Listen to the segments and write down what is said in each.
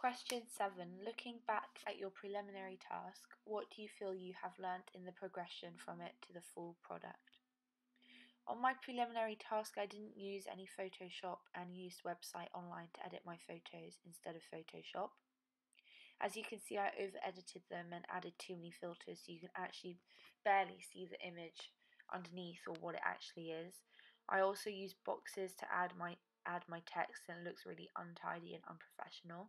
Question 7. Looking back at your preliminary task, what do you feel you have learnt in the progression from it to the full product? On my preliminary task, I didn't use any Photoshop and used Website Online to edit my photos instead of Photoshop. As you can see, I over-edited them and added too many filters, so you can actually barely see the image underneath or what it actually is. I also used boxes to add my text, and it looks really untidy and unprofessional.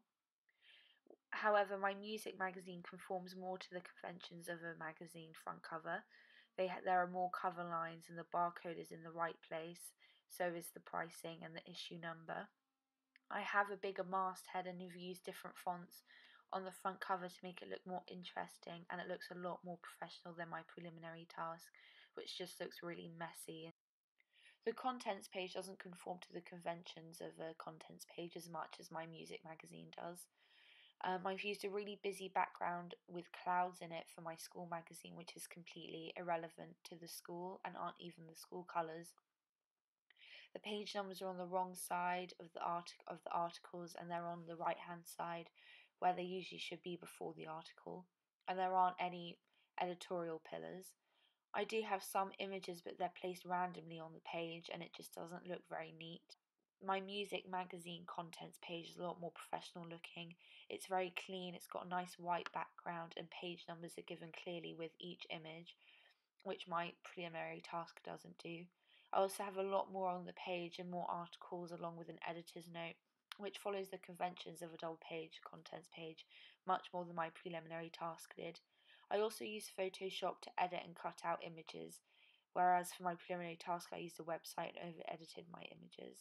However, my music magazine conforms more to the conventions of a magazine front cover. There are more cover lines and the barcode is in the right place, so is the pricing and the issue number. I have a bigger masthead and have used different fonts on the front cover to make it look more interesting, and it looks a lot more professional than my preliminary task, which just looks really messy. The contents page doesn't conform to the conventions of a contents page as much as my music magazine does. I've used a really busy background with clouds in it for my school magazine, which is completely irrelevant to the school and aren't even the school colours. The page numbers are on the wrong side of the articles, and they're on the right hand side where they usually should be before the article, and there aren't any editorial pillars. I do have some images, but they're placed randomly on the page and it just doesn't look very neat. My music magazine contents page is a lot more professional looking. It's very clean, it's got a nice white background, and page numbers are given clearly with each image, which my preliminary task doesn't do. I also have a lot more on the page and more articles along with an editor's note, which follows the conventions of a double page contents page much more than my preliminary task did. I also used Photoshop to edit and cut out images, whereas for my preliminary task I used a website and over edited my images.